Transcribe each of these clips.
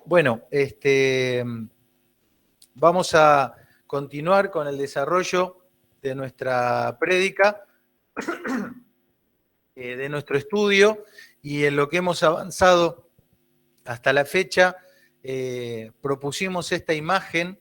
Bueno, vamos a continuar con el desarrollo de nuestra prédica, de nuestro estudio, y en lo que hemos avanzado hasta la fecha, propusimos esta imagen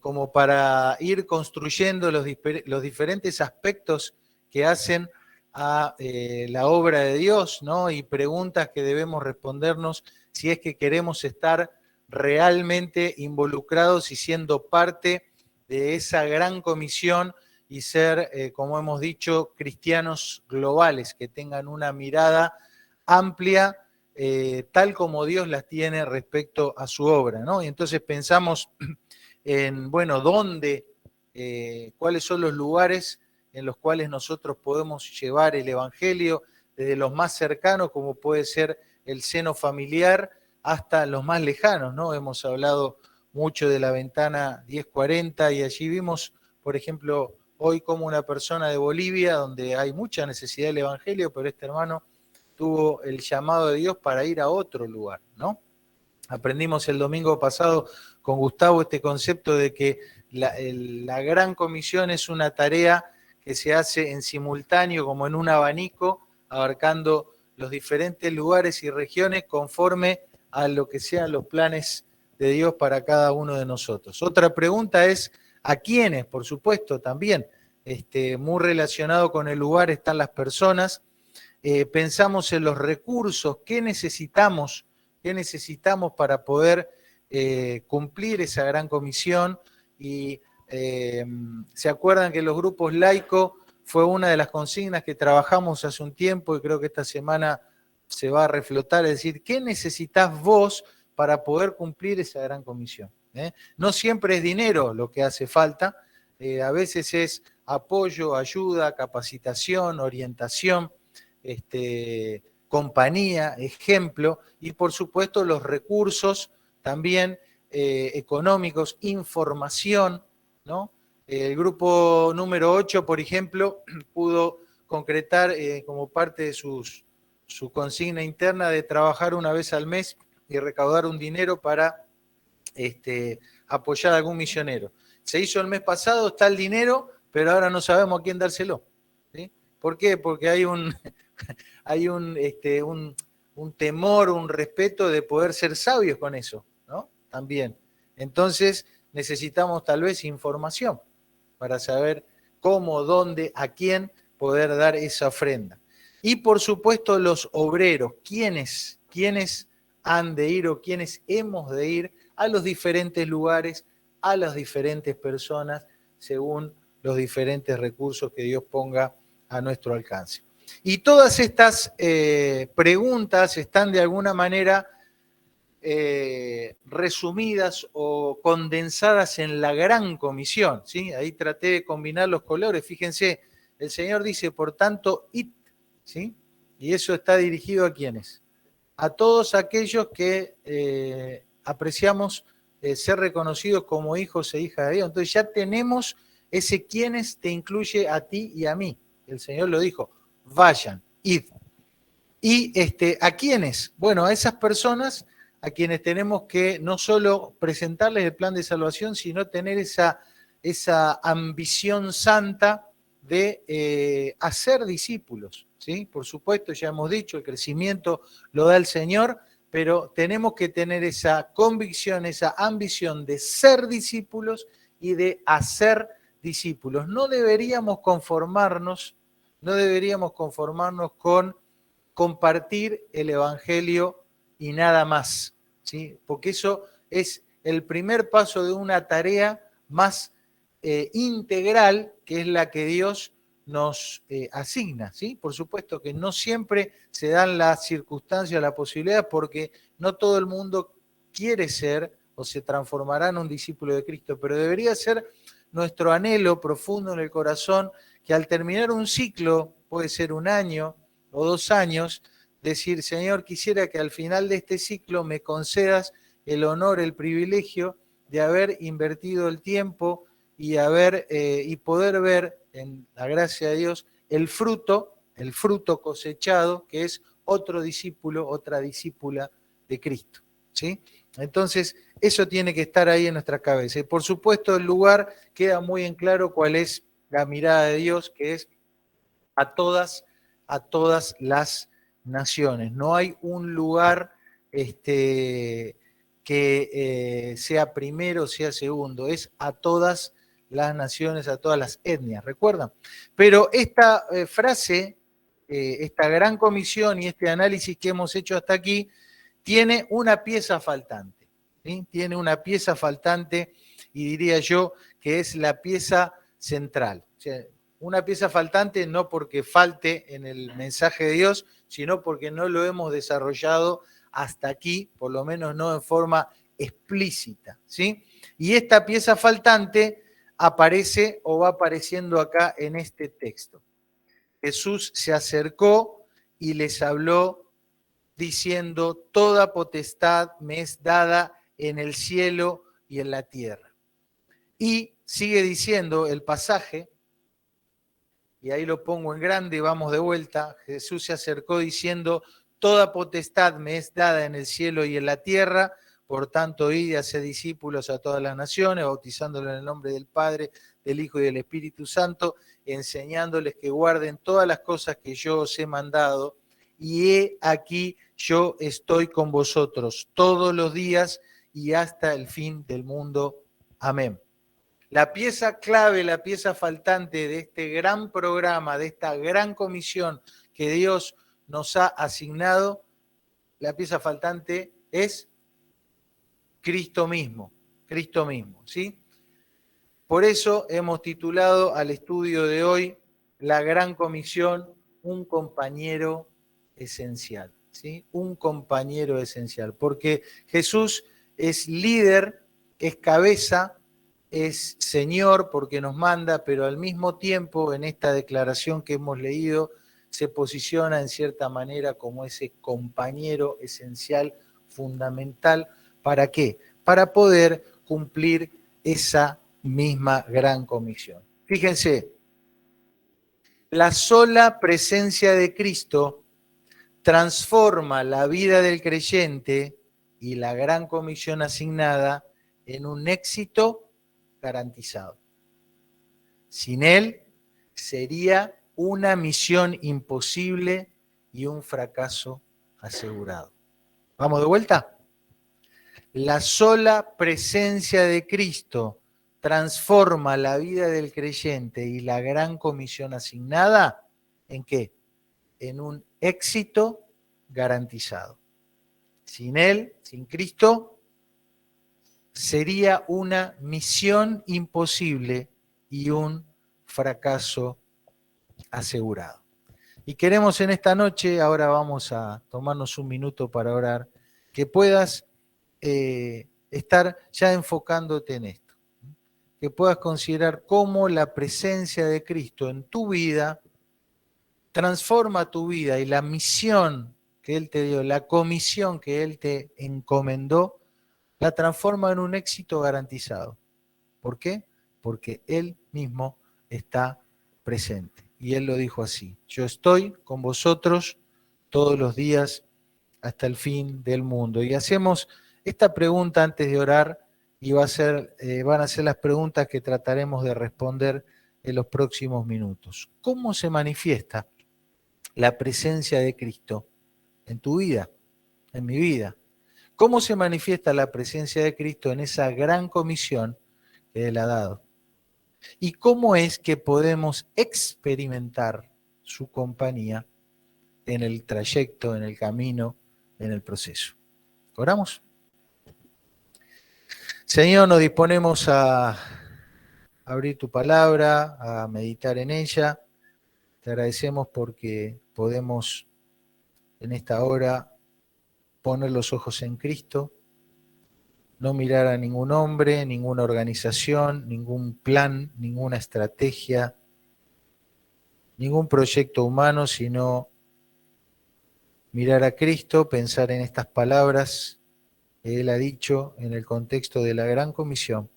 como para ir construyendo los diferentes aspectos que hacen a la obra de Dios, ¿no? Y preguntas que debemos respondernos si es que queremos estar realmente involucrados y siendo parte de esa gran comisión y ser, como hemos dicho, cristianos globales, que tengan una mirada amplia, tal como Dios las tiene respecto a su obra, ¿no? Y entonces pensamos en, bueno, dónde, cuáles son los lugares en los cuales nosotros podemos llevar el Evangelio, desde los más cercanos, como puede ser el seno familiar, hasta los más lejanos, ¿no? Hemos hablado mucho de la ventana 1040 y allí vimos, por ejemplo, hoy como una persona de Bolivia, donde hay mucha necesidad del Evangelio, pero este hermano tuvo el llamado de Dios para ir a otro lugar, ¿no? Aprendimos el domingo pasado con Gustavo este concepto de que la gran comisión es una tarea que se hace en simultáneo, como en un abanico, abarcando los diferentes lugares y regiones conforme a lo que sean los planes de Dios para cada uno de nosotros. Otra pregunta es, ¿a quiénes? Por supuesto, también, muy relacionado con el lugar están las personas. Pensamos en los recursos, qué necesitamos para poder cumplir esa gran comisión. Y se acuerdan que los grupos laicos fue una de las consignas que trabajamos hace un tiempo y creo que esta semana se va a reflotar, es decir, ¿qué necesitas vos para poder cumplir esa gran comisión? No siempre es dinero lo que hace falta, a veces es apoyo, ayuda, capacitación, orientación, compañía, ejemplo, y por supuesto los recursos también económicos, información, ¿no? El grupo número 8, por ejemplo, pudo concretar como parte de su consigna interna de trabajar una vez al mes y recaudar un dinero para apoyar a algún misionero. Se hizo el mes pasado, está el dinero, pero ahora no sabemos a quién dárselo. ¿Sí? ¿Por qué? Porque hay un temor, un respeto de poder ser sabios con eso, ¿no? También. Entonces necesitamos tal vez información para saber cómo, dónde, a quién poder dar esa ofrenda. Y por supuesto los obreros, quiénes han de ir o quiénes hemos de ir a los diferentes lugares, a las diferentes personas, según los diferentes recursos que Dios ponga a nuestro alcance. Y todas estas preguntas están de alguna manera resumidas o condensadas en la gran comisión, ¿sí? Ahí traté de combinar los colores. Fíjense, el Señor dice, por tanto, id, ¿sí? Y eso está dirigido ¿a quiénes? A todos aquellos que apreciamos ser reconocidos como hijos e hijas de Dios. Entonces ya tenemos ese quiénes te incluye a ti y a mí. El Señor lo dijo, vayan, id. ¿Y a quiénes? Bueno, a esas personas a quienes tenemos que no solo presentarles el plan de salvación, sino tener esa ambición santa de hacer discípulos, ¿sí? Por supuesto, ya hemos dicho, el crecimiento lo da el Señor, pero tenemos que tener esa convicción, esa ambición de ser discípulos y de hacer discípulos. No deberíamos conformarnos con compartir el Evangelio y nada más, ¿sí? Porque eso es el primer paso de una tarea más integral, que es la que Dios nos asigna, ¿sí? Por supuesto que no siempre se dan las circunstancias, la posibilidad, porque no todo el mundo quiere ser o se transformará en un discípulo de Cristo, pero debería ser nuestro anhelo profundo en el corazón que al terminar un ciclo, puede ser un año, o 2 años, decir, Señor, quisiera que al final de este ciclo me concedas el honor, el privilegio de haber invertido el tiempo y poder ver, en la gracia de Dios, el fruto cosechado, que es otro discípulo, otra discípula de Cristo, ¿sí? Entonces, eso tiene que estar ahí en nuestra cabeza. Y por supuesto, el lugar queda muy en claro cuál es la mirada de Dios, que es a todas las naciones. No hay un lugar que sea primero, sea segundo, es a todas las naciones, a todas las etnias, ¿recuerdan? Pero esta frase, esta gran comisión y este análisis que hemos hecho hasta aquí, tiene una pieza faltante, ¿sí? Tiene una pieza faltante y diría yo que es la pieza central. O sea, una pieza faltante no porque falte en el mensaje de Dios, sino porque no lo hemos desarrollado hasta aquí, por lo menos no en forma explícita, ¿sí? Y esta pieza faltante aparece o va apareciendo acá en este texto. Jesús se acercó y les habló diciendo, toda potestad me es dada en el cielo y en la tierra. Y sigue diciendo el pasaje, y ahí lo pongo en grande, vamos de vuelta. Jesús se acercó diciendo, toda potestad me es dada en el cielo y en la tierra, por tanto, id y haced discípulos a todas las naciones, bautizándolos en el nombre del Padre, del Hijo y del Espíritu Santo, enseñándoles que guarden todas las cosas que yo os he mandado. Y he aquí, yo estoy con vosotros todos los días y hasta el fin del mundo. Amén. La pieza clave, la pieza faltante de este gran programa, de esta gran comisión que Dios nos ha asignado, la pieza faltante es Cristo mismo, ¿sí? Por eso hemos titulado al estudio de hoy la gran comisión, un compañero esencial, ¿sí? Un compañero esencial, porque Jesús es líder, es cabeza, es Señor porque nos manda, pero al mismo tiempo en esta declaración que hemos leído se posiciona en cierta manera como ese compañero esencial, fundamental. ¿Para qué? Para poder cumplir esa misma gran comisión. Fíjense, la sola presencia de Cristo transforma la vida del creyente y la gran comisión asignada en un éxito garantizado. Sin él sería una misión imposible y un fracaso asegurado. ¿Vamos de vuelta? La sola presencia de Cristo transforma la vida del creyente y la gran comisión asignada, ¿en qué? En un éxito garantizado. Sin él, sin Cristo, sería una misión imposible y un fracaso asegurado. Y queremos en esta noche, ahora vamos a tomarnos un minuto para orar, que puedas estar ya enfocándote en esto, que puedas considerar cómo la presencia de Cristo en tu vida transforma tu vida y la misión que Él te dio, la comisión que Él te encomendó, la transforma en un éxito garantizado. ¿Por qué? Porque Él mismo está presente. Y Él lo dijo así, yo estoy con vosotros todos los días hasta el fin del mundo. Y hacemos esta pregunta antes de orar y van a ser las preguntas que trataremos de responder en los próximos minutos. ¿Cómo se manifiesta la presencia de Cristo en tu vida, en mi vida? ¿Cómo se manifiesta la presencia de Cristo en esa gran comisión que Él ha dado? ¿Y cómo es que podemos experimentar su compañía en el trayecto, en el camino, en el proceso? ¿Oramos? Señor, nos disponemos a abrir tu palabra, a meditar en ella. Te agradecemos porque podemos en esta hora poner los ojos en Cristo, no mirar a ningún hombre, ninguna organización, ningún plan, ninguna estrategia, ningún proyecto humano, sino mirar a Cristo, pensar en estas palabras que Él ha dicho en el contexto de la gran comisión,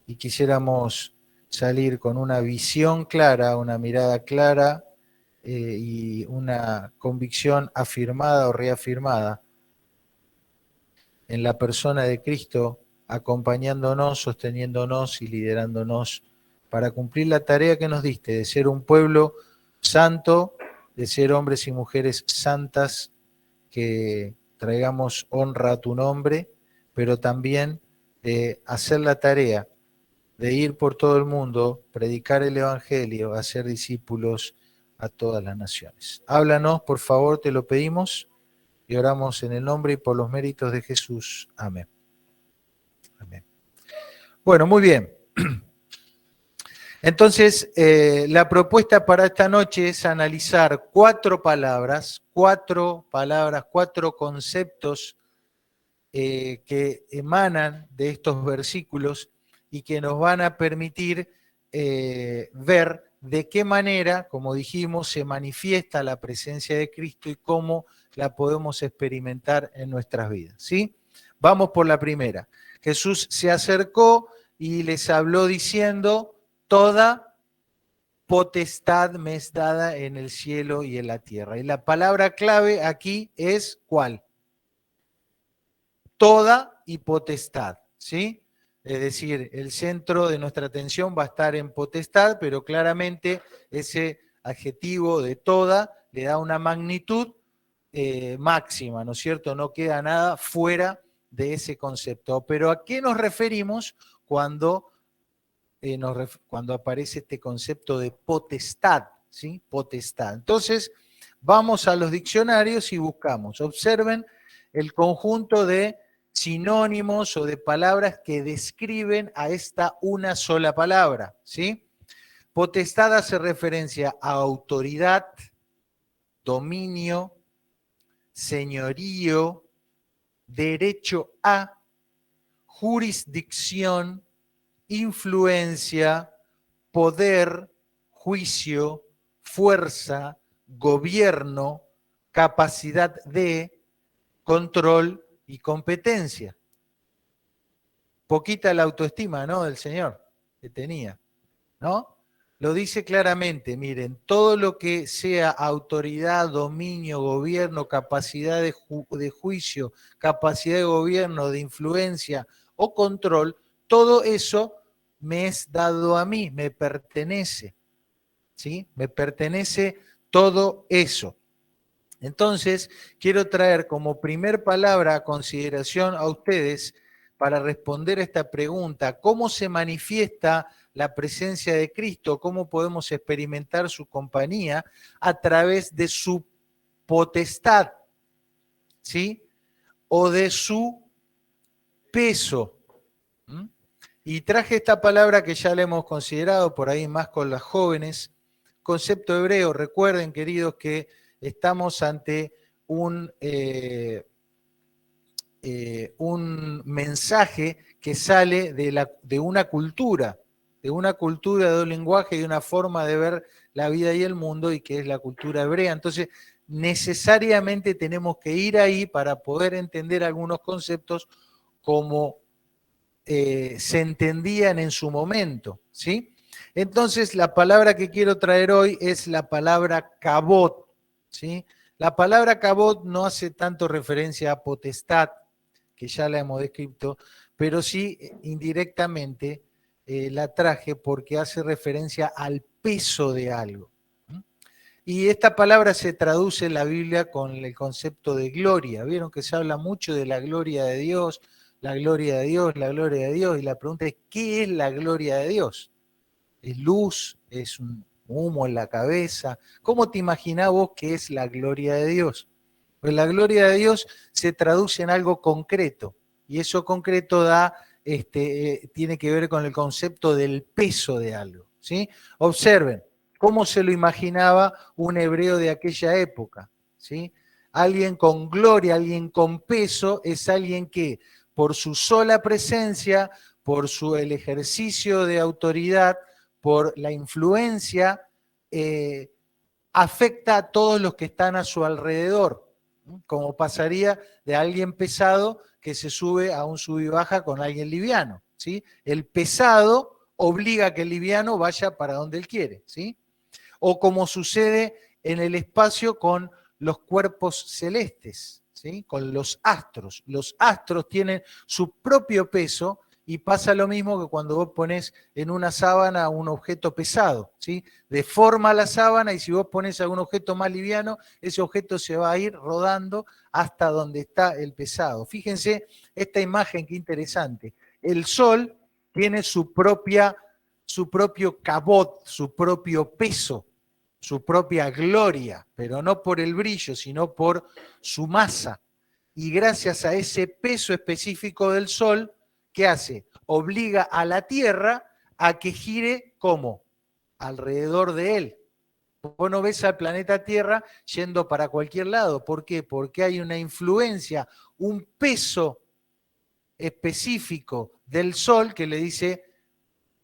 y quisiéramos salir con una visión clara, una mirada clara y una convicción afirmada o reafirmada en la persona de Cristo, acompañándonos, sosteniéndonos y liderándonos para cumplir la tarea que nos diste, de ser un pueblo santo, de ser hombres y mujeres santas, que traigamos honra a tu nombre, pero también de hacer la tarea de ir por todo el mundo, predicar el Evangelio, hacer discípulos a todas las naciones. Háblanos, por favor, te lo pedimos, y oramos en el nombre y por los méritos de Jesús. Amén. Amén. Bueno, muy bien. Entonces, la propuesta para esta noche es analizar cuatro palabras, cuatro conceptos que emanan de estos versículos y que nos van a permitir ver de qué manera, como dijimos, se manifiesta la presencia de Cristo y cómo la podemos experimentar en nuestras vidas, ¿sí? Vamos por la primera. Jesús se acercó y les habló diciendo: toda potestad me es dada en el cielo y en la tierra. Y la palabra clave aquí es ¿cuál? Toda y potestad, ¿sí? Es decir, el centro de nuestra atención va a estar en potestad, pero claramente ese adjetivo de toda le da una magnitud máxima, ¿no es cierto? No queda nada fuera de ese concepto. Pero ¿a qué nos referimos cuando cuando aparece este concepto de potestad, ¿sí? Potestad. Entonces, vamos a los diccionarios y buscamos. Observen el conjunto de sinónimos o de palabras que describen a esta una sola palabra, ¿sí? Potestad hace referencia a autoridad, dominio, señorío, derecho a, jurisdicción, influencia, poder, juicio, fuerza, gobierno, capacidad de, control y competencia. Poquita la autoestima, ¿no?, del Señor que tenía, ¿no? Lo dice claramente, miren, todo lo que sea autoridad, dominio, gobierno, capacidad de juicio, capacidad de gobierno, de influencia o control, todo eso me es dado a mí, me pertenece, ¿sí? Me pertenece todo eso. Entonces, quiero traer como primer palabra a consideración a ustedes para responder a esta pregunta: ¿cómo se manifiesta la presencia de Cristo? ¿Cómo podemos experimentar su compañía? A través de su potestad, ¿sí? O de su peso. ¿Mm? Y traje esta palabra que ya la hemos considerado por ahí más con las jóvenes, concepto hebreo. Recuerden, queridos, que estamos ante un mensaje que sale de una cultura, de un lenguaje y de una forma de ver la vida y el mundo, y que es la cultura hebrea. Entonces, necesariamente tenemos que ir ahí para poder entender algunos conceptos como se entendían en su momento, ¿sí? Entonces, la palabra que quiero traer hoy es la palabra kabod, ¿sí? La palabra kabod no hace tanto referencia a potestad, que ya la hemos descrito, pero sí indirectamente la traje porque hace referencia al peso de algo. Y esta palabra se traduce en la Biblia con el concepto de gloria. Vieron que se habla mucho de la gloria de Dios, la gloria de Dios, la gloria de Dios. Y la pregunta es, ¿qué es la gloria de Dios? ¿Es luz? ¿Es un humo en la cabeza? ¿Cómo te imaginás vos que es la gloria de Dios? Pues la gloria de Dios se traduce en algo concreto. Y eso concreto tiene que ver con el concepto del peso de algo, ¿sí? Observen cómo se lo imaginaba un hebreo de aquella época, ¿sí? Alguien con gloria, alguien con peso, es alguien que por su sola presencia, por el ejercicio de autoridad, por la influencia, afecta a todos los que están a su alrededor, como pasaría de alguien pesado que se sube a un sub y baja con alguien liviano, ¿sí? El pesado obliga a que el liviano vaya para donde él quiere, ¿sí? O como sucede en el espacio con los cuerpos celestes, ¿sí? Con los astros. Los astros tienen su propio peso y pasa lo mismo que cuando vos pones en una sábana un objeto pesado, ¿sí? Deforma la sábana y si vos pones algún objeto más liviano, ese objeto se va a ir rodando hasta donde está el pesado. Fíjense esta imagen, qué interesante. El Sol tiene su propio cabot, su propio peso, su propia gloria, pero no por el brillo, sino por su masa. Y gracias a ese peso específico del Sol, ¿qué hace? Obliga a la Tierra a que gire ¿cómo? Alrededor de él. Vos no ves al planeta Tierra yendo para cualquier lado. ¿Por qué? Porque hay una influencia, un peso específico del Sol que le dice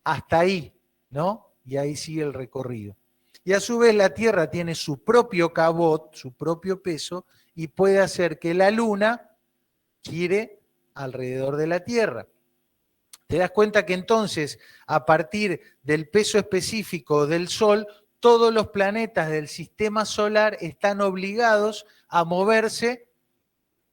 hasta ahí, ¿no? Y ahí sigue el recorrido. Y a su vez la Tierra tiene su propio cabot, su propio peso, y puede hacer que la Luna gire alrededor de la Tierra. Te das cuenta que entonces, a partir del peso específico del Sol, todos los planetas del sistema solar están obligados a moverse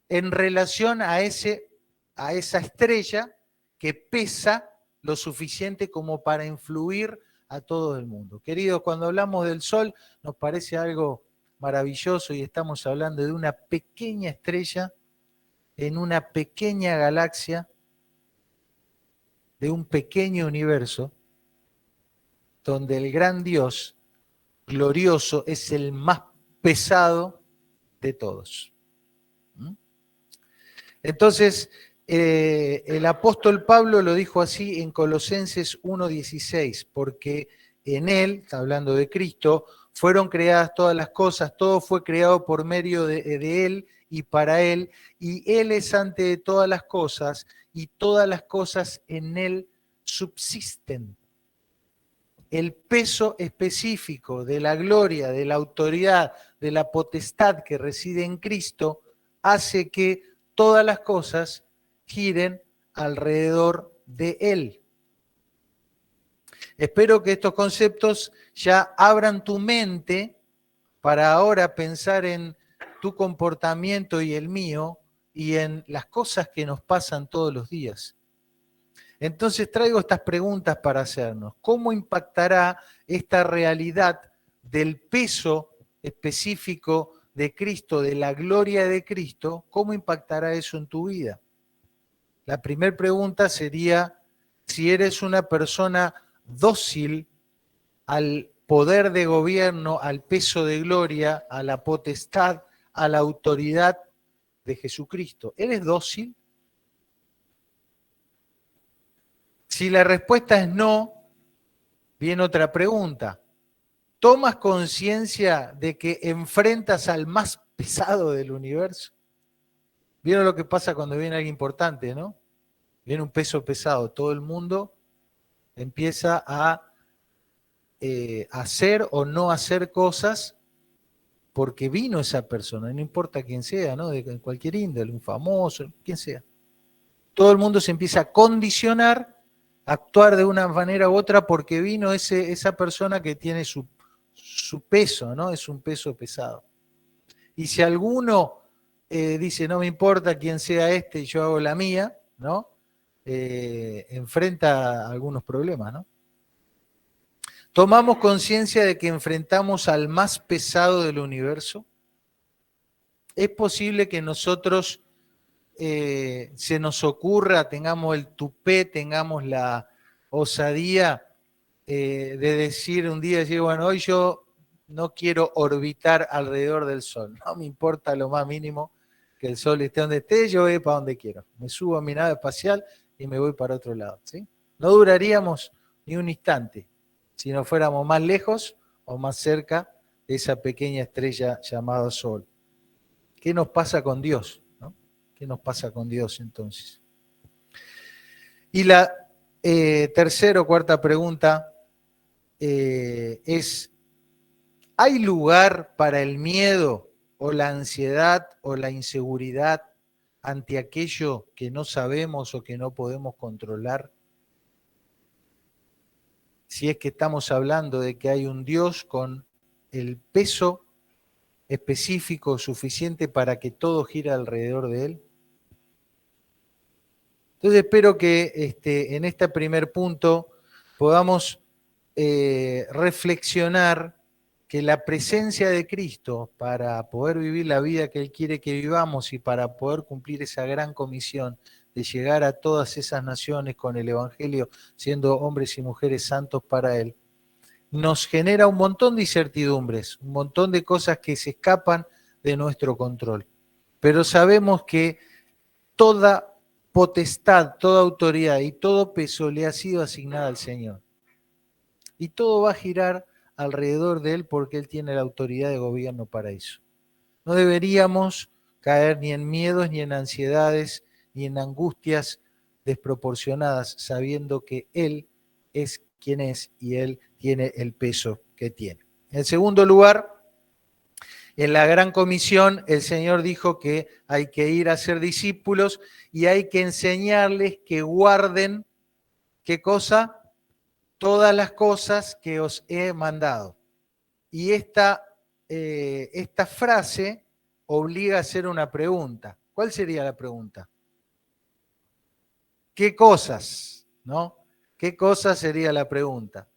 en relación a esa estrella que pesa lo suficiente como para influir a todo el mundo. Queridos, cuando hablamos del Sol nos parece algo maravilloso y estamos hablando de una pequeña estrella en una pequeña galaxia, de un pequeño universo, donde el gran Dios glorioso es el más pesado de todos. Entonces, el apóstol Pablo lo dijo así en Colosenses 1:16, porque en él, está hablando de Cristo, fueron creadas todas las cosas, todo fue creado por medio de él y para él, y él es antes de todas las cosas, y todas las cosas en él subsisten. El peso específico de la gloria, de la autoridad, de la potestad que reside en Cristo, hace que todas las cosas giren alrededor de Él. Espero que estos conceptos ya abran tu mente para ahora pensar en tu comportamiento y el mío y en las cosas que nos pasan todos los días. Entonces traigo estas preguntas para hacernos. ¿Cómo impactará esta realidad del peso específico de Cristo, de la gloria de Cristo? ¿Cómo impactará eso en tu vida? La primera pregunta sería si eres una persona dócil al poder de gobierno, al peso de gloria, a la potestad, a la autoridad de Jesucristo. ¿Eres dócil? Si la respuesta es no, viene otra pregunta. ¿Tomas conciencia de que enfrentas al más pesado del universo? ¿Vieron lo que pasa cuando viene alguien importante, no? Viene un peso pesado. Todo el mundo empieza a hacer o no hacer cosas porque vino esa persona, no importa quién sea, ¿no? De cualquier índole, un famoso, quien sea. Todo el mundo se empieza a condicionar, a actuar de una manera u otra porque vino esa persona que tiene su peso, ¿no? Es un peso pesado. Y si alguno dice, no me importa quién sea este, yo hago la mía, ¿no? Enfrenta algunos problemas, ¿no? ¿Tomamos conciencia de que enfrentamos al más pesado del universo? ¿Es posible que nosotros se nos ocurra, tengamos el tupé, tengamos la osadía de decir un día, bueno, hoy yo no quiero orbitar alrededor del Sol, no me importa lo más mínimo que el Sol esté donde esté, yo voy para donde quiero, me subo a mi nave espacial y me voy para otro lado, ¿sí? No duraríamos ni un instante si no fuéramos más lejos o más cerca de esa pequeña estrella llamada Sol. ¿Qué nos pasa con Dios? ¿No? ¿Qué nos pasa con Dios entonces? Y la tercera o cuarta pregunta es, ¿hay lugar para el miedo o la ansiedad o la inseguridad ante aquello que no sabemos o que no podemos controlar? Si es que estamos hablando de que hay un Dios con el peso específico suficiente para que todo gire alrededor de Él? Entonces espero que en este primer punto podamos reflexionar que la presencia de Cristo para poder vivir la vida que Él quiere que vivamos y para poder cumplir esa gran comisión de llegar a todas esas naciones con el Evangelio, siendo hombres y mujeres santos para Él, nos genera un montón de incertidumbres, un montón de cosas que se escapan de nuestro control. Pero sabemos que toda potestad, toda autoridad y todo peso le ha sido asignada al Señor. Y todo va a girar alrededor de Él porque Él tiene la autoridad de gobierno para eso. No deberíamos caer ni en miedos, ni en ansiedades, ni en angustias desproporcionadas, sabiendo que Él es quien es y Él tiene el peso que tiene. En segundo lugar, en la Gran Comisión, el Señor dijo que hay que ir a ser discípulos y hay que enseñarles que guarden, ¿qué cosa? Todas las cosas que os he mandado. Y esta frase obliga a hacer una pregunta. ¿Cuál sería la pregunta? ¿Qué cosas? ¿No? ¿Qué cosas sería la pregunta?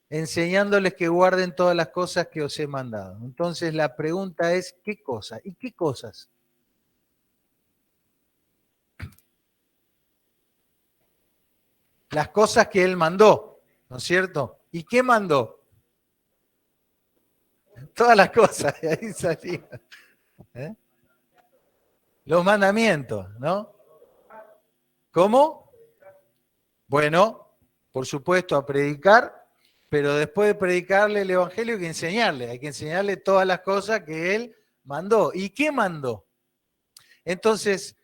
Enseñándoles que guarden todas las cosas que os he mandado. Entonces la pregunta es, ¿qué cosas? ¿Y qué cosas? Las cosas que Él mandó, ¿no es cierto? ¿Y qué mandó? Todas las cosas, de ahí salía. ¿Eh? Los mandamientos, ¿no? ¿Cómo? Bueno, por supuesto, a predicar, pero después de predicarle el Evangelio hay que enseñarle todas las cosas que Él mandó. ¿Y qué mandó? Entonces,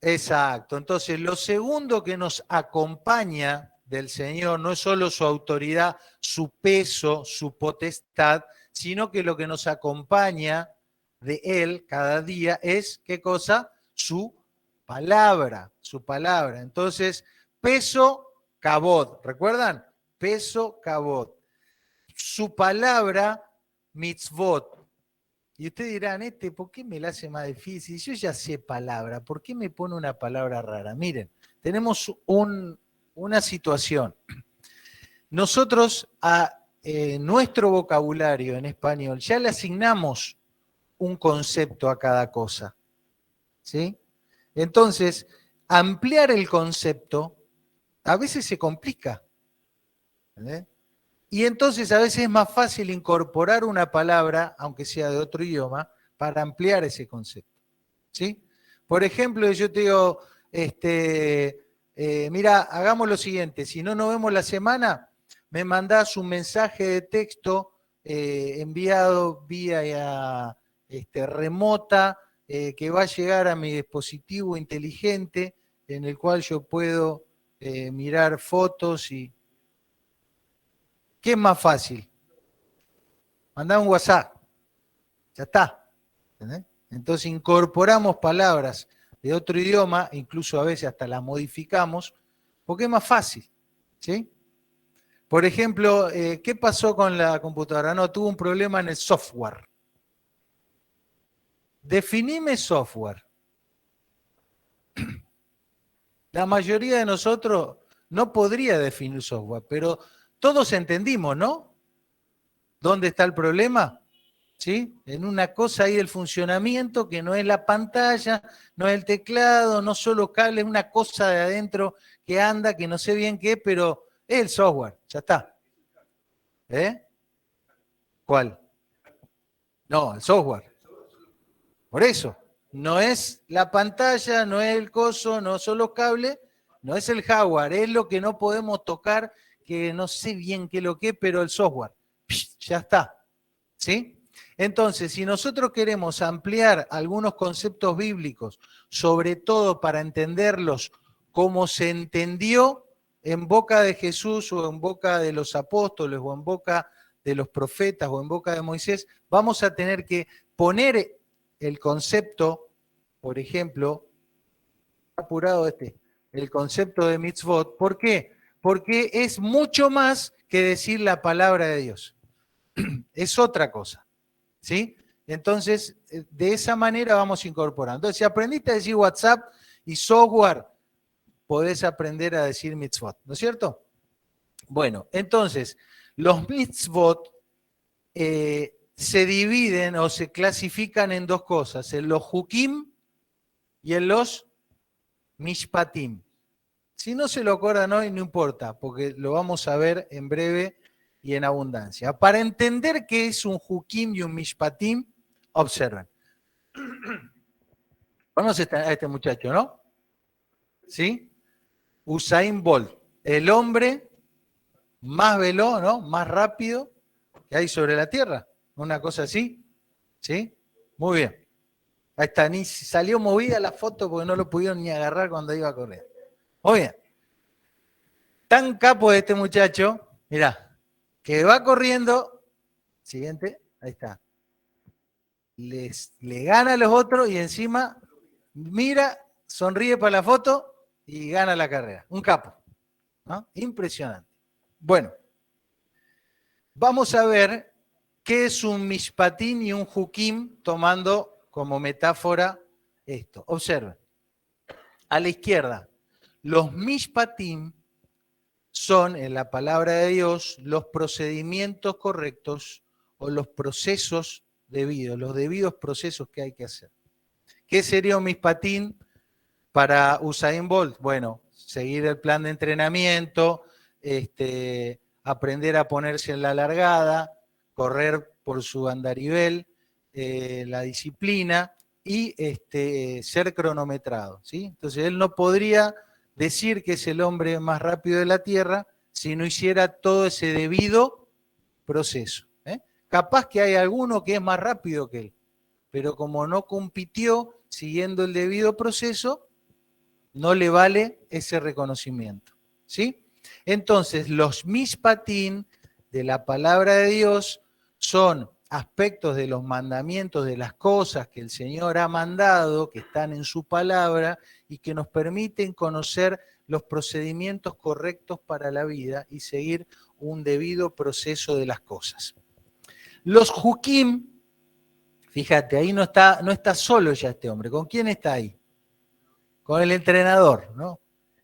exacto, entonces lo segundo que nos acompaña del Señor no es solo su autoridad, su peso, su potestad, sino que lo que nos acompaña de Él cada día es, ¿qué cosa? Su palabra, su palabra. Entonces, peso, cabod, ¿recuerdan? Peso, cabod. Su palabra, mitzvot. Y ustedes dirán, ¿por qué me la hace más difícil? Yo ya sé palabra, ¿por qué me pone una palabra rara? Miren, tenemos una situación. Nosotros a nuestro vocabulario en español ya le asignamos un concepto a cada cosa. ¿Sí? Entonces, ampliar el concepto a veces se complica. ¿Entendés? Y entonces a veces es más fácil incorporar una palabra, aunque sea de otro idioma, para ampliar ese concepto. ¿Sí? Por ejemplo, yo te digo, mira, hagamos lo siguiente, si no nos vemos la semana, me mandás un mensaje de texto enviado vía remota que va a llegar a mi dispositivo inteligente en el cual yo puedo mirar fotos y... ¿Qué es más fácil? Mandar un WhatsApp. Ya está. ¿Entendés? Entonces incorporamos palabras de otro idioma, incluso a veces hasta las modificamos, porque es más fácil. ¿Sí? Por ejemplo, ¿qué pasó con la computadora? No, tuvo un problema en el software. Definime software. La mayoría de nosotros no podría definir software, pero todos entendimos, ¿no? ¿Dónde está el problema? ¿Sí? En una cosa ahí del funcionamiento que no es la pantalla, no es el teclado, no solo cable, es una cosa de adentro que anda, que no sé bien qué, pero es el software, ya está. ¿Eh? ¿Cuál? No, el software. Por eso, no es la pantalla, no es el coso, no son los cables, no es el hardware, es lo que no podemos tocar, que no sé bien qué es lo que es, pero el software. Ya está. ¿Sí? Entonces, si nosotros queremos ampliar algunos conceptos bíblicos, sobre todo para entenderlos como se entendió en boca de Jesús o en boca de los apóstoles o en boca de los profetas o en boca de Moisés, vamos a tener que poner el concepto, por ejemplo, apurado el concepto de mitzvot. ¿Por qué? Porque es mucho más que decir la palabra de Dios. Es otra cosa. ¿sí? Entonces, de esa manera vamos incorporando. Entonces, si aprendiste a decir WhatsApp y software, podés aprender a decir mitzvot, ¿no es cierto? Bueno, entonces, los mitzvot se dividen o se clasifican en dos cosas, en los hukim y en los mishpatim. Si no se lo acuerdan hoy, no importa, porque lo vamos a ver en breve y en abundancia. Para entender qué es un hukim y un mishpatim, observen. Conoce a este muchacho, ¿no? ¿Sí? Usain Bolt, el hombre más veloz, ¿no? Más rápido que hay sobre la Tierra. Una cosa así, ¿sí? Muy bien. Ahí está, ni salió movida la foto porque no lo pudieron ni agarrar cuando iba a correr. Muy bien. Tan capo de este muchacho, mirá, que va corriendo, siguiente, ahí está. Le gana a los otros y encima mira, sonríe para la foto y gana la carrera. Un capo, ¿no? Impresionante. Bueno, vamos a ver qué es un mishpatín y un hukim tomando como metáfora esto. Observen. A la izquierda, los mishpatim son, en la palabra de Dios, los procedimientos correctos o los procesos debidos, los debidos procesos que hay que hacer. ¿Qué sería un mishpatín para Usain Bolt? Bueno, seguir el plan de entrenamiento, aprender a ponerse en la largada, correr por su andarivel, la disciplina y ser cronometrado, ¿sí? Entonces él no podría decir que es el hombre más rápido de la Tierra si no hiciera todo ese debido proceso. Capaz que hay alguno que es más rápido que él, pero como no compitió siguiendo el debido proceso, no le vale ese reconocimiento, ¿sí? Entonces, los mishpatín de la palabra de Dios son aspectos de los mandamientos, de las cosas que el Señor ha mandado, que están en su palabra y que nos permiten conocer los procedimientos correctos para la vida y seguir un debido proceso de las cosas. Los hukim, fíjate, ahí no está solo ya este hombre. ¿Con quién está ahí? Con el entrenador, ¿no?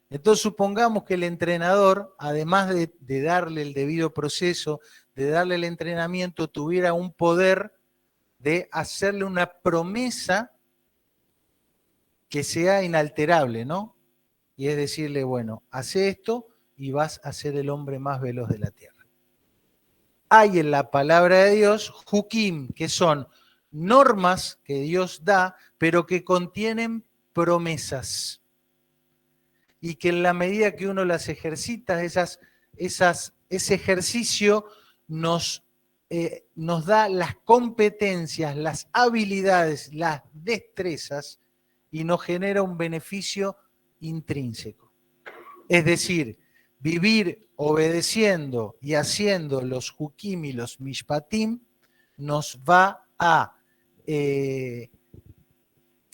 Entonces supongamos que el entrenador, además de darle el debido proceso, de darle el entrenamiento, tuviera un poder de hacerle una promesa que sea inalterable, ¿no? Y es decirle, bueno, hace esto y vas a ser el hombre más veloz de la tierra. Hay en la palabra de Dios hukim, que son normas que Dios da, pero que contienen promesas. Y que en la medida que uno las ejercita, ese ejercicio nos da las competencias, las habilidades, las destrezas y nos genera un beneficio intrínseco. Es decir, vivir obedeciendo y haciendo los hukim y los mishpatim nos va a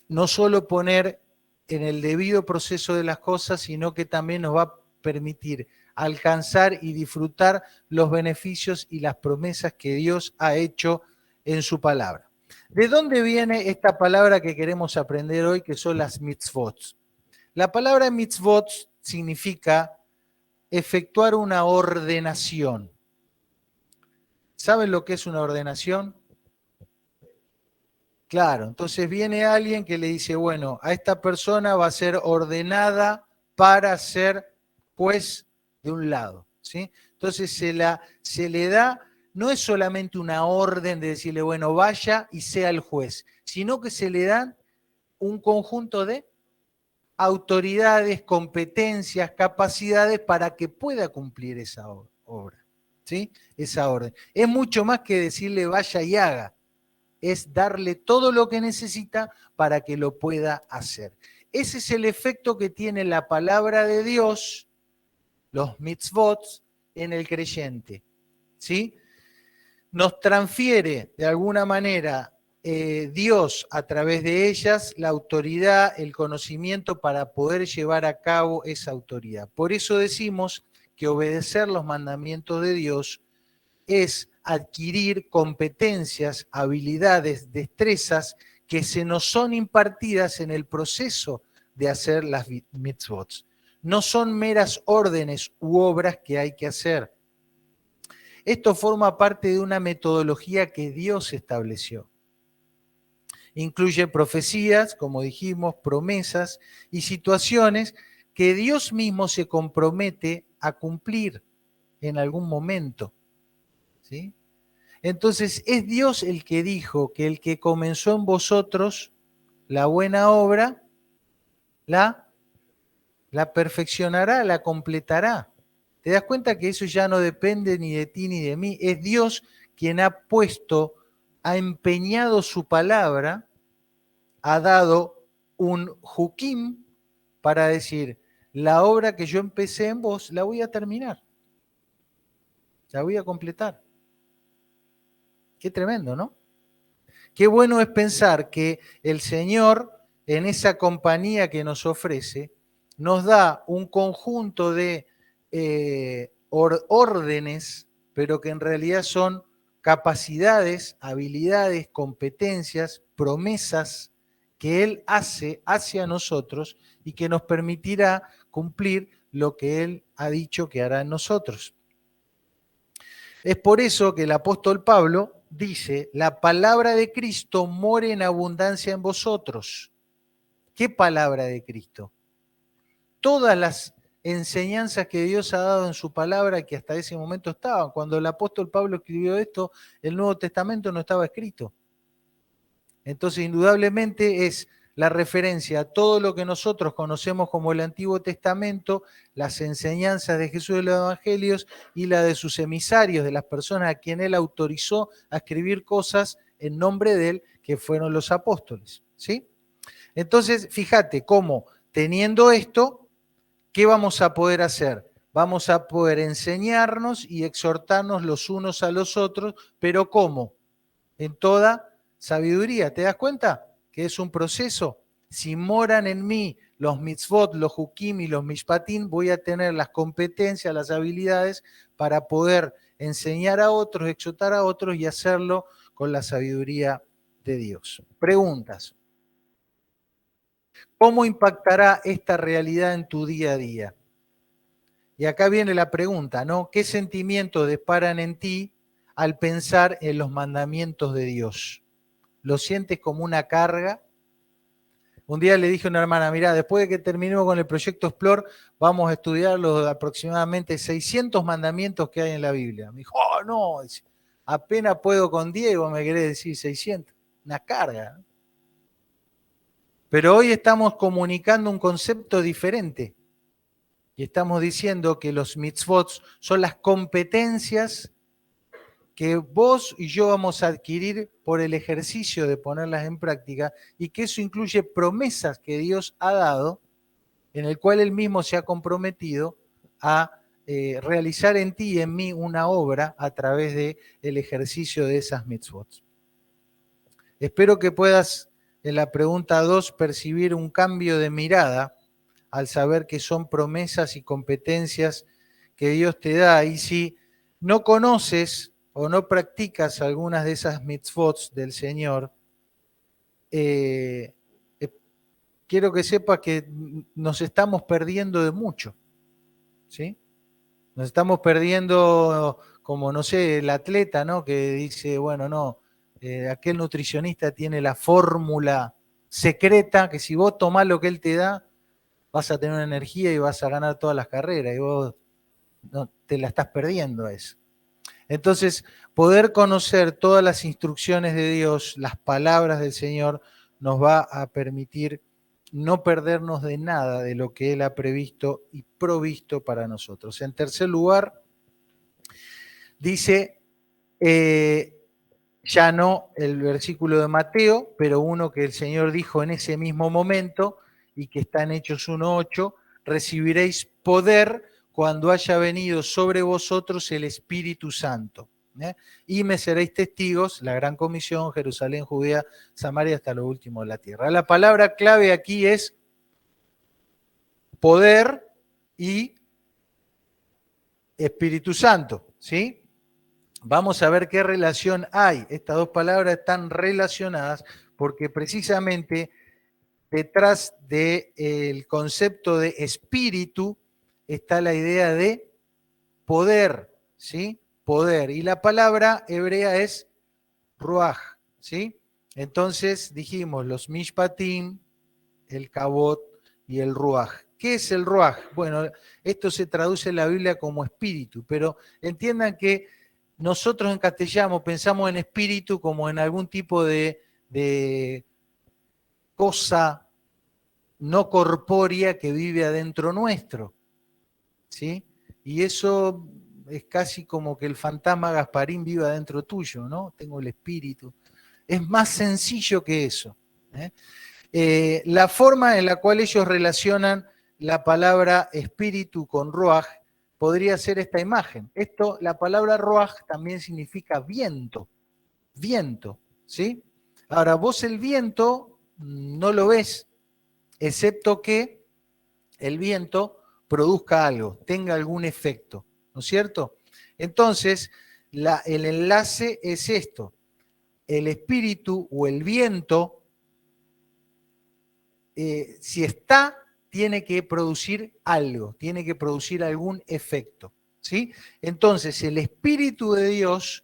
no solo poner en el debido proceso de las cosas, sino que también nos va a permitir alcanzar y disfrutar los beneficios y las promesas que Dios ha hecho en su palabra. ¿De dónde viene esta palabra que queremos aprender hoy, que son las mitzvot? La palabra mitzvot significa efectuar una ordenación. ¿Saben lo que es una ordenación? Claro, entonces viene alguien que le dice, bueno, a esta persona va a ser ordenada para ser juez de un lado, ¿sí? Entonces se le da, no es solamente una orden de decirle, bueno, vaya y sea el juez, sino que se le dan un conjunto de autoridades, competencias, capacidades para que pueda cumplir esa obra, ¿sí? Esa orden. Es mucho más que decirle vaya y haga. Es darle todo lo que necesita para que lo pueda hacer. Ese es el efecto que tiene la palabra de Dios, los mitzvot, en el creyente, ¿sí? Nos transfiere de alguna manera Dios a través de ellas la autoridad, el conocimiento para poder llevar a cabo esa autoridad. Por eso decimos que obedecer los mandamientos de Dios es adquirir competencias, habilidades, destrezas que se nos son impartidas en el proceso de hacer las mitzvot. No son meras órdenes u obras que hay que hacer. Esto forma parte de una metodología que Dios estableció. Incluye profecías, como dijimos, promesas y situaciones que Dios mismo se compromete a cumplir en algún momento, ¿sí? Entonces, es Dios el que dijo que el que comenzó en vosotros la buena obra, la perfeccionará, la completará. ¿Te das cuenta que eso ya no depende ni de ti ni de mí? Es Dios quien ha puesto, ha empeñado su palabra, ha dado un jukim para decir, la obra que yo empecé en vos la voy a terminar, la voy a completar. Qué tremendo, ¿no? Qué bueno es pensar que el Señor, en esa compañía que nos ofrece, nos da un conjunto de órdenes, pero que en realidad son capacidades, habilidades, competencias, promesas que Él hace hacia nosotros y que nos permitirá cumplir lo que Él ha dicho que hará en nosotros. Es por eso que el apóstol Pablo dice, la palabra de Cristo more en abundancia en vosotros. ¿Qué palabra de Cristo? Todas las enseñanzas que Dios ha dado en su palabra que hasta ese momento estaban. Cuando el apóstol Pablo escribió esto, el Nuevo Testamento no estaba escrito. Entonces, indudablemente es la referencia a todo lo que nosotros conocemos como el Antiguo Testamento, las enseñanzas de Jesús de los Evangelios y la de sus emisarios, de las personas a quien Él autorizó a escribir cosas en nombre de Él, que fueron los apóstoles, ¿sí? Entonces, fíjate cómo, teniendo esto, ¿qué vamos a poder hacer? Vamos a poder enseñarnos y exhortarnos los unos a los otros, pero ¿cómo? En toda sabiduría. ¿Te das cuenta que es un proceso? Si moran en mí los mitzvot, los hukim y los mishpatim, voy a tener las competencias, las habilidades para poder enseñar a otros, exhortar a otros y hacerlo con la sabiduría de Dios. Preguntas. ¿Cómo impactará esta realidad en tu día a día? Y acá viene la pregunta, ¿no? ¿Qué sentimientos disparan en ti al pensar en los mandamientos de Dios? ¿Lo sientes como una carga? Un día le dije a una hermana, mirá, después de que terminemos con el proyecto Explore, vamos a estudiar los aproximadamente 600 mandamientos que hay en la Biblia. Me dijo, oh, no, apenas puedo con Diego, me querés decir 600. Una carga. Pero hoy estamos comunicando un concepto diferente. Y estamos diciendo que los mitzvot son las competencias que vos y yo vamos a adquirir por el ejercicio de ponerlas en práctica y que eso incluye promesas que Dios ha dado, en el cual Él mismo se ha comprometido a realizar en ti y en mí una obra a través del ejercicio de esas mitzvot. Espero que puedas, en la pregunta 2, percibir un cambio de mirada al saber que son promesas y competencias que Dios te da. Y si no conoces o no practicas algunas de esas mitzvot del Señor, quiero que sepas que nos estamos perdiendo de mucho, ¿sí? Nos estamos perdiendo, como, no sé, el atleta, ¿no? Que dice, bueno, no, aquel nutricionista tiene la fórmula secreta que si vos tomás lo que él te da, vas a tener una energía y vas a ganar todas las carreras y vos no, te la estás perdiendo eso. Entonces, poder conocer todas las instrucciones de Dios, las palabras del Señor, nos va a permitir no perdernos de nada de lo que Él ha previsto y provisto para nosotros. En tercer lugar, dice, ya no el versículo de Mateo, pero uno que el Señor dijo en ese mismo momento y que está en Hechos 1:8, recibiréis poder cuando haya venido sobre vosotros el Espíritu Santo. Y me seréis testigos, la gran comisión, Jerusalén, Judea, Samaria, hasta lo último de la tierra. La palabra clave aquí es poder y Espíritu Santo, ¿sí? vamos a ver qué relación hay. Estas dos palabras están relacionadas porque precisamente detrás del concepto de espíritu está la idea de poder, ¿sí? Poder. Y la palabra hebrea es ruaj, ¿sí? Entonces dijimos los mishpatim, el kabot y el ruaj. ¿Qué es el ruaj? Bueno, esto se traduce en la Biblia como espíritu, pero entiendan que nosotros en castellano pensamos en espíritu como en algún tipo de cosa no corpórea que vive adentro nuestro, ¿sí? Y eso es casi como que el fantasma Gasparín viva adentro tuyo, ¿no? Tengo el espíritu. Es más sencillo que eso, ¿eh? La forma en la cual ellos relacionan la palabra espíritu con ruaj podría ser esta imagen. Esto, la palabra ruaj también significa viento, viento, ¿sí? Ahora, vos el viento no lo ves, excepto que el viento produzca algo, tenga algún efecto, ¿no es cierto? Entonces, el enlace es esto. El espíritu o el viento, si está, tiene que producir algo, tiene que producir algún efecto, ¿sí? Entonces, el Espíritu de Dios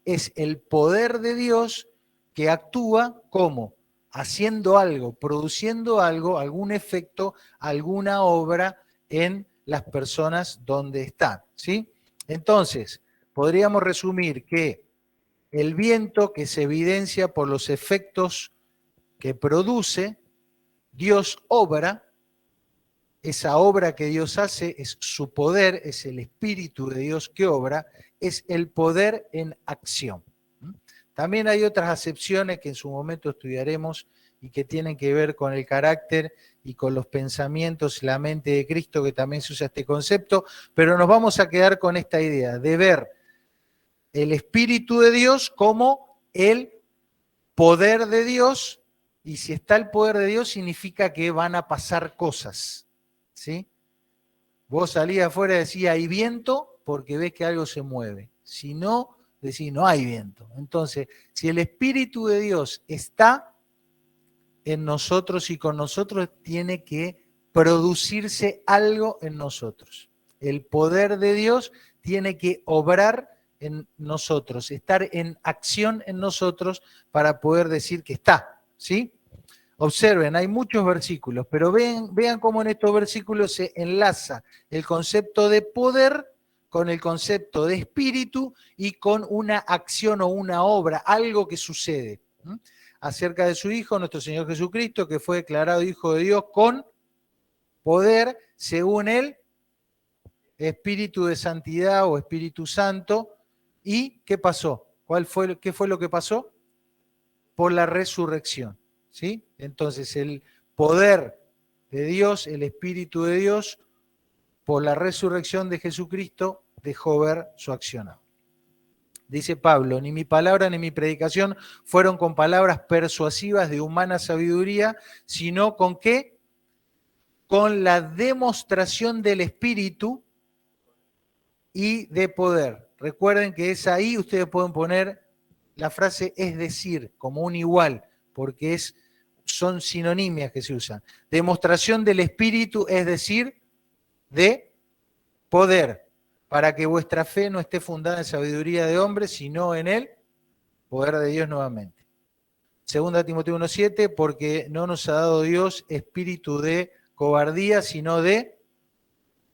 es el poder de Dios que actúa como haciendo algo, produciendo algo, algún efecto, alguna obra en las personas donde están, ¿sí? Entonces, podríamos resumir que el viento que se evidencia por los efectos que produce, Dios obra, esa obra que Dios hace es su poder, es el Espíritu de Dios que obra, es el poder en acción. También hay otras acepciones que en su momento estudiaremos y que tienen que ver con el carácter y con los pensamientos, la mente de Cristo, que también se usa este concepto, pero nos vamos a quedar con esta idea de ver el Espíritu de Dios como el poder de Dios, y si está el poder de Dios significa que van a pasar cosas, ¿sí? Vos salís afuera y decís hay viento porque ves que algo se mueve. Si no, decís no hay viento. Entonces, si el Espíritu de Dios está en nosotros y con nosotros, tiene que producirse algo en nosotros. El poder de Dios tiene que obrar en nosotros, estar en acción en nosotros para poder decir que está, ¿sí? Observen, hay muchos versículos, pero vean cómo en estos versículos se enlaza el concepto de poder con el concepto de espíritu y con una acción o una obra, algo que sucede. Acerca de su Hijo, nuestro Señor Jesucristo, que fue declarado Hijo de Dios con poder según el Espíritu de Santidad o Espíritu Santo. ¿Y qué pasó? ¿Qué fue lo que pasó? Por la resurrección, ¿sí? Entonces el poder de Dios, el Espíritu de Dios, por la resurrección de Jesucristo, dejó ver su accionar. Dice Pablo, ni mi palabra ni mi predicación fueron con palabras persuasivas de humana sabiduría, sino con ¿qué? Con la demostración del Espíritu y de poder. Recuerden que es ahí, ustedes pueden poner la frase es decir, como un igual, porque son sinonimias que se usan. Demostración del Espíritu, es decir, de poder, para que vuestra fe no esté fundada en sabiduría de hombres, sino en el poder de Dios nuevamente. Segunda Timoteo 1:7, porque no nos ha dado Dios espíritu de cobardía, sino de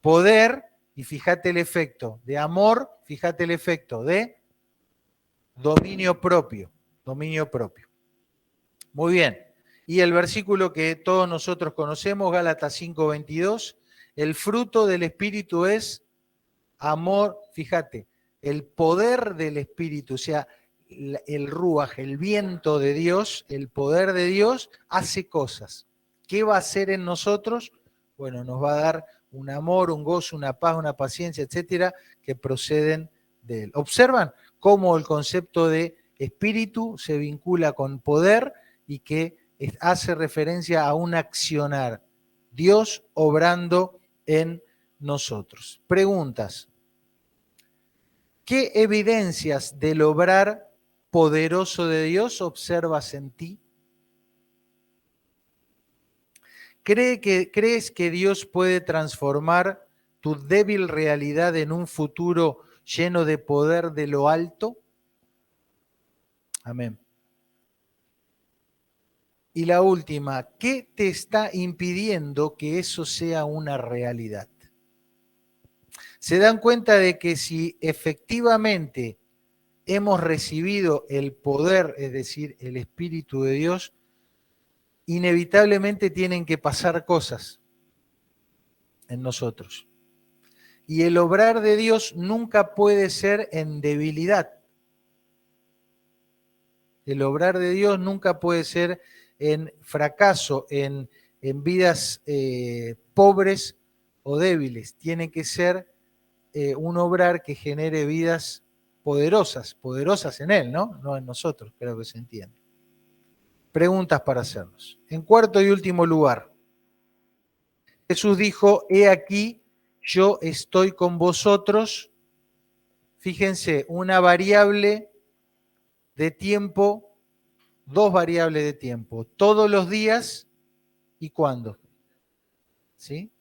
poder, y fíjate el efecto, de amor, fíjate el efecto, de dominio propio, dominio propio. Muy bien. Y el versículo que todos nosotros conocemos, Gálatas 5:22, el fruto del Espíritu es amor, fíjate, el poder del Espíritu, o sea, el ruaj, el viento de Dios, el poder de Dios hace cosas. ¿Qué va a hacer en nosotros? Bueno, nos va a dar un amor, un gozo, una paz, una paciencia, etcétera, que proceden de Él. ¿Observan cómo el concepto de espíritu se vincula con poder y que hace referencia a un accionar? Dios obrando en nosotros. Preguntas. ¿Qué evidencias del obrar poderoso de Dios observas en ti? ¿Crees que Dios puede transformar tu débil realidad en un futuro lleno de poder de lo alto? Amén. Y la última, ¿qué te está impidiendo que eso sea una realidad? Se dan cuenta de que si efectivamente hemos recibido el poder, es decir, el Espíritu de Dios, inevitablemente tienen que pasar cosas en nosotros. Y el obrar de Dios nunca puede ser en debilidad. El obrar de Dios nunca puede ser en fracaso, en vidas pobres o débiles. Tiene que ser un obrar que genere vidas poderosas, poderosas en Él, ¿no? No en nosotros, creo que se entiende. Preguntas para hacernos. En cuarto y último lugar, Jesús dijo, he aquí, yo estoy con vosotros. Fíjense, una variable de tiempo, dos variables de tiempo, todos los días y cuándo. ¿Sí?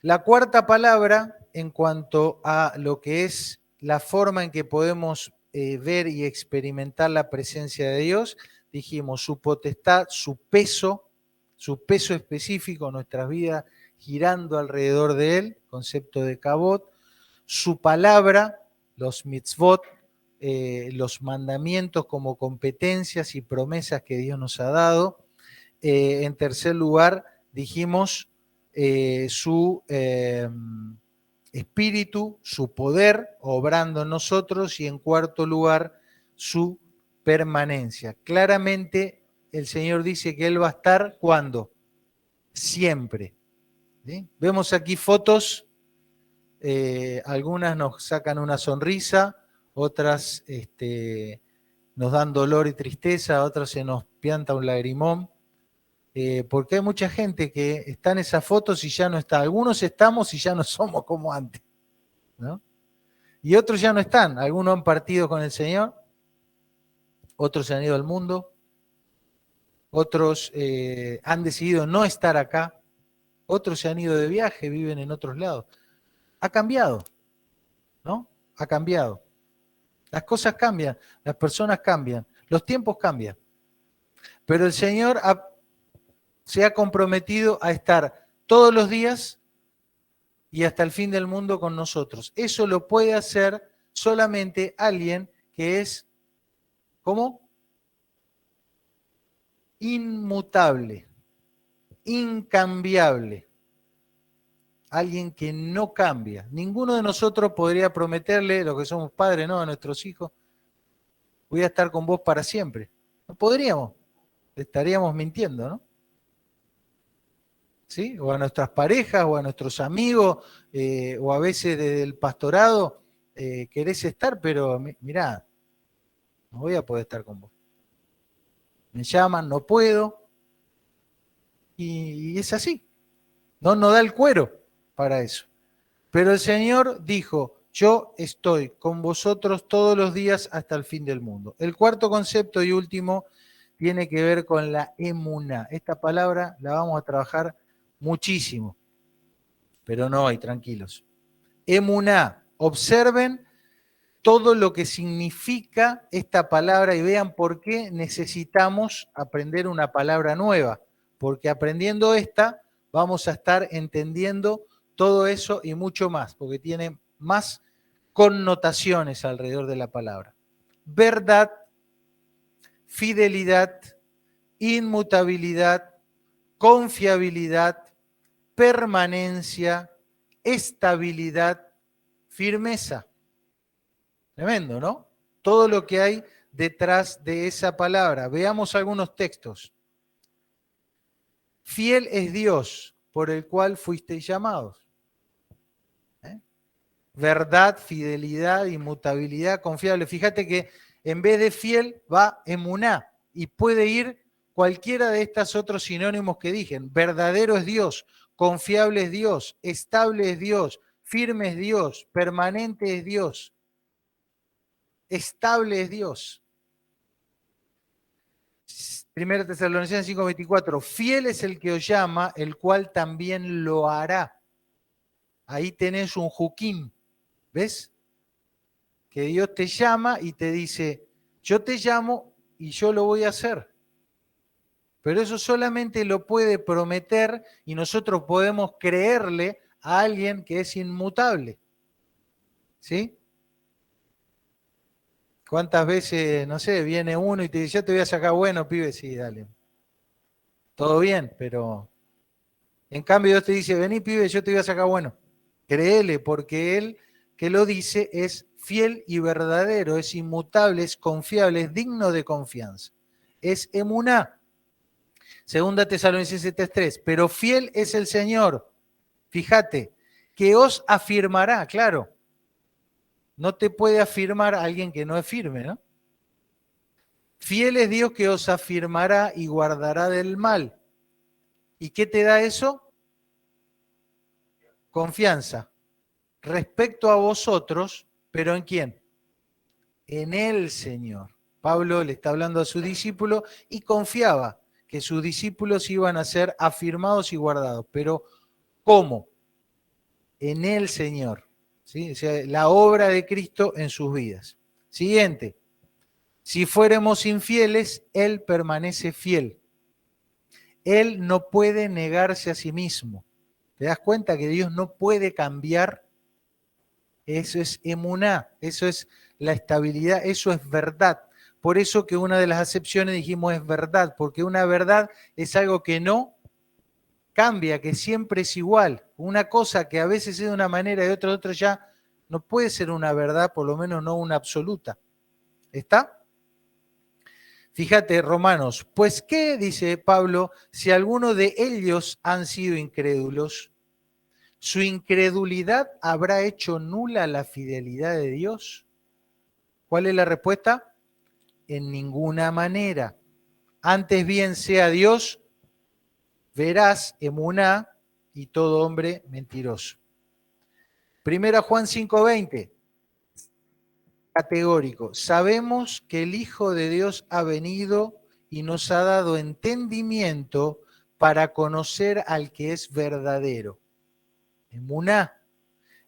La cuarta palabra, en cuanto a lo que es la forma en que podemos ver y experimentar la presencia de Dios, dijimos su potestad, su peso específico, nuestras vidas girando alrededor de él, concepto de kabot, su palabra, los mitzvot, los mandamientos como competencias y promesas que Dios nos ha dado. En tercer lugar, dijimos su espíritu, su poder obrando en nosotros, y en cuarto lugar, su permanencia. Claramente el Señor dice que Él va a estar ¿cuándo? Siempre. ¿Sí? Vemos aquí fotos, algunas nos sacan una sonrisa, otras nos dan dolor y tristeza, otras se nos pianta un lagrimón. Porque hay mucha gente que está en esas fotos y ya no está. Algunos estamos y ya no somos como antes, ¿no? Y otros ya no están. Algunos han partido con el Señor, otros se han ido al mundo, otros han decidido no estar acá, otros se han ido de viaje, viven en otros lados. Ha cambiado, ¿no? Ha cambiado. Las cosas cambian, las personas cambian, los tiempos cambian. Pero el Señor se ha comprometido a estar todos los días y hasta el fin del mundo con nosotros. Eso lo puede hacer solamente alguien que es, ¿cómo? Inmutable, incambiable. Alguien que no cambia. Ninguno de nosotros podría prometerle, los que somos padres, ¿no? A nuestros hijos, voy a estar con vos para siempre. No podríamos. Estaríamos mintiendo, ¿no? ¿Sí? O a nuestras parejas, o a nuestros amigos, o a veces desde el pastorado, querés estar, pero mirá, no voy a poder estar con vos. Me llaman, no puedo, y es así. No nos da el cuero para eso. Pero el Señor dijo, yo estoy con vosotros todos los días hasta el fin del mundo. El cuarto concepto y último tiene que ver con la emuná. Esta palabra la vamos a trabajar muchísimo, pero no hoy, tranquilos. Emuná, observen todo lo que significa esta palabra y vean por qué necesitamos aprender una palabra nueva, porque aprendiendo esta vamos a estar entendiendo todo eso y mucho más, porque tiene más connotaciones alrededor de la palabra. Verdad, fidelidad, inmutabilidad, confiabilidad, permanencia, estabilidad, firmeza. Tremendo, ¿no? Todo lo que hay detrás de esa palabra. Veamos algunos textos. Fiel es Dios por el cual fuisteis llamados. Verdad, fidelidad, inmutabilidad, confiable. Fíjate que en vez de fiel va emuná y puede ir cualquiera de estos otros sinónimos que dije. Verdadero es Dios, confiable es Dios, estable es Dios, firme es Dios, permanente es Dios, estable es Dios. 1 Tesalonicenses 5:24, fiel es el que os llama, el cual también lo hará. Ahí tenés un juquín, ¿ves? Que Dios te llama y te dice, yo te llamo y yo lo voy a hacer. Pero eso solamente lo puede prometer y nosotros podemos creerle a alguien que es inmutable. ¿Sí? ¿Cuántas veces, no sé, viene uno y te dice, yo te voy a sacar bueno, pibe? Sí, dale. Todo bien, pero en cambio Dios te dice, vení, pibe, yo te voy a sacar bueno. Créele, porque Él que lo dice es fiel y verdadero, es inmutable, es confiable, es digno de confianza. Es emuná. Segunda Tesalonicenses 3:3, pero fiel es el Señor. Fíjate, que os afirmará, claro. No te puede afirmar alguien que no es firme, ¿no? Fiel es Dios que os afirmará y guardará del mal. ¿Y qué te da eso? Confianza. Respecto a vosotros, ¿pero en quién? En el Señor. Pablo le está hablando a su discípulo y confiaba que sus discípulos iban a ser afirmados y guardados. Pero ¿cómo? En el Señor. ¿Sí? O sea, la obra de Cristo en sus vidas. Siguiente. Si fuéramos infieles, Él permanece fiel. Él no puede negarse a sí mismo. ¿Te das cuenta que Dios no puede cambiar? Eso es emuná, eso es la estabilidad, eso es verdad. Por eso que una de las acepciones dijimos es verdad, porque una verdad es algo que no cambia, que siempre es igual. Una cosa que a veces es de una manera y otra de otra ya no puede ser una verdad, por lo menos no una absoluta. ¿Está? Fíjate, Romanos, pues qué, dice Pablo, si alguno de ellos han sido incrédulos, ¿su incredulidad habrá hecho nula la fidelidad de Dios? ¿Cuál es la respuesta? En ninguna manera. Antes bien sea Dios veraz, emuná, y todo hombre mentiroso. Primera Juan 5:20, categórico. Sabemos que el Hijo de Dios ha venido y nos ha dado entendimiento para conocer al que es verdadero. Emuná.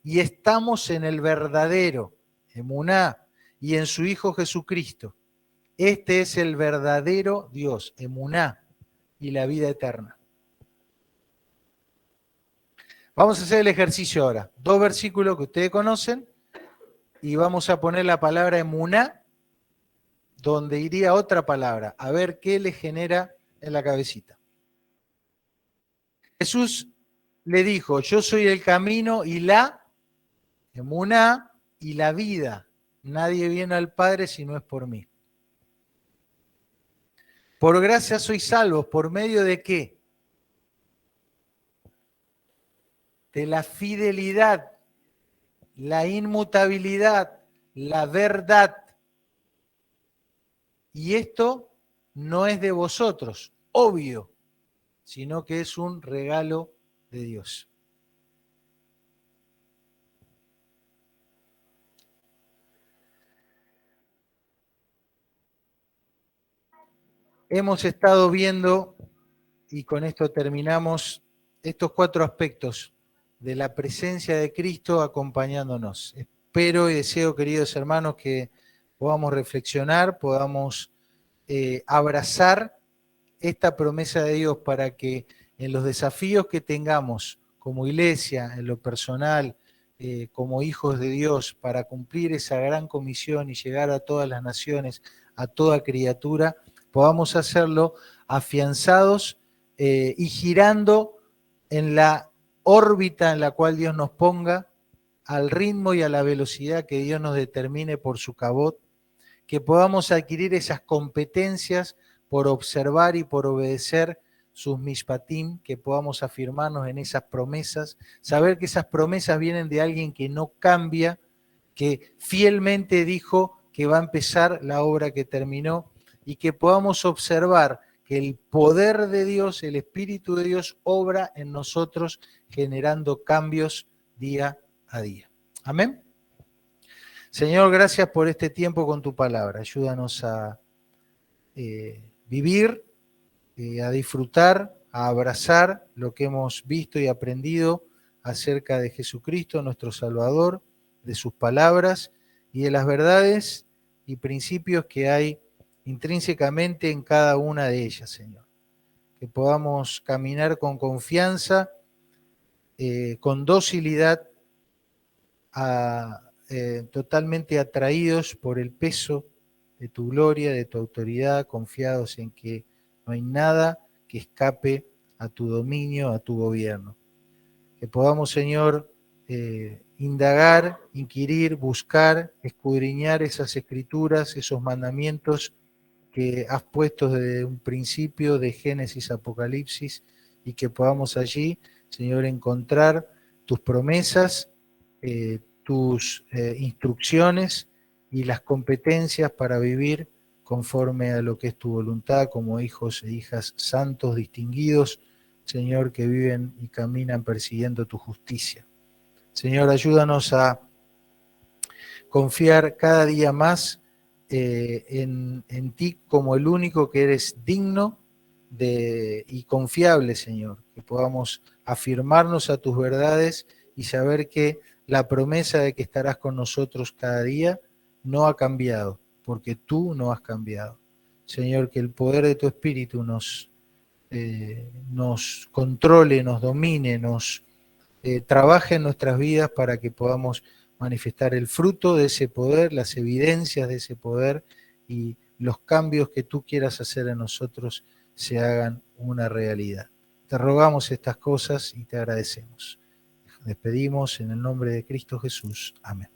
Y estamos en el verdadero, emuná, y en su Hijo Jesucristo. Este es el verdadero Dios, emuná, y la vida eterna. Vamos a hacer el ejercicio ahora. 2 versículos que ustedes conocen y vamos a poner la palabra emuná donde iría otra palabra, a ver qué le genera en la cabecita. Jesús le dijo, yo soy el camino y la emuná y la vida. Nadie viene al Padre si no es por mí. Por gracia sois salvos, ¿por medio de qué? De la fidelidad, la inmutabilidad, la verdad. Y esto no es de vosotros, obvio, sino que es un regalo de Dios. Hemos estado viendo, y con esto terminamos, estos 4 aspectos de la presencia de Cristo acompañándonos. Espero y deseo, queridos hermanos, que podamos reflexionar, podamos abrazar esta promesa de Dios para que en los desafíos que tengamos como iglesia, en lo personal, como hijos de Dios, para cumplir esa gran comisión y llegar a todas las naciones, a toda criatura, podamos hacerlo afianzados y girando en la órbita en la cual Dios nos ponga, al ritmo y a la velocidad que Dios nos determine por su cabot, que podamos adquirir esas competencias por observar y por obedecer sus mishpatim, que podamos afirmarnos en esas promesas, saber que esas promesas vienen de alguien que no cambia, que fielmente dijo que va a empezar la obra que terminó y que podamos observar que el poder de Dios, el Espíritu de Dios obra en nosotros generando cambios día a día. Amén. Señor, gracias por este tiempo con tu palabra. Ayúdanos a vivir, a disfrutar, a abrazar lo que hemos visto y aprendido acerca de Jesucristo, nuestro Salvador, de sus palabras y de las verdades y principios que hay intrínsecamente en cada una de ellas, Señor. Que podamos caminar con confianza, con docilidad, totalmente atraídos por el peso de tu gloria, de tu autoridad, confiados en que no hay nada que escape a tu dominio, a tu gobierno. Que podamos, Señor, indagar, inquirir, buscar, escudriñar esas escrituras, esos mandamientos que has puesto desde un principio de Génesis, Apocalipsis, y que podamos allí, Señor, encontrar tus promesas, tus instrucciones y las competencias para vivir conforme a lo que es tu voluntad, como hijos e hijas santos, distinguidos, Señor, que viven y caminan persiguiendo tu justicia. Señor, ayúdanos a confiar cada día más en ti como el único que eres digno y confiable, Señor. Que podamos afirmarnos a tus verdades y saber que la promesa de que estarás con nosotros cada día no ha cambiado, porque tú no has cambiado. Señor, que el poder de tu Espíritu nos controle, nos domine, nos trabaje en nuestras vidas para que podamos manifestar el fruto de ese poder, las evidencias de ese poder y los cambios que tú quieras hacer en nosotros se hagan una realidad. Te rogamos estas cosas y te agradecemos. Despedimos en el nombre de Cristo Jesús. Amén.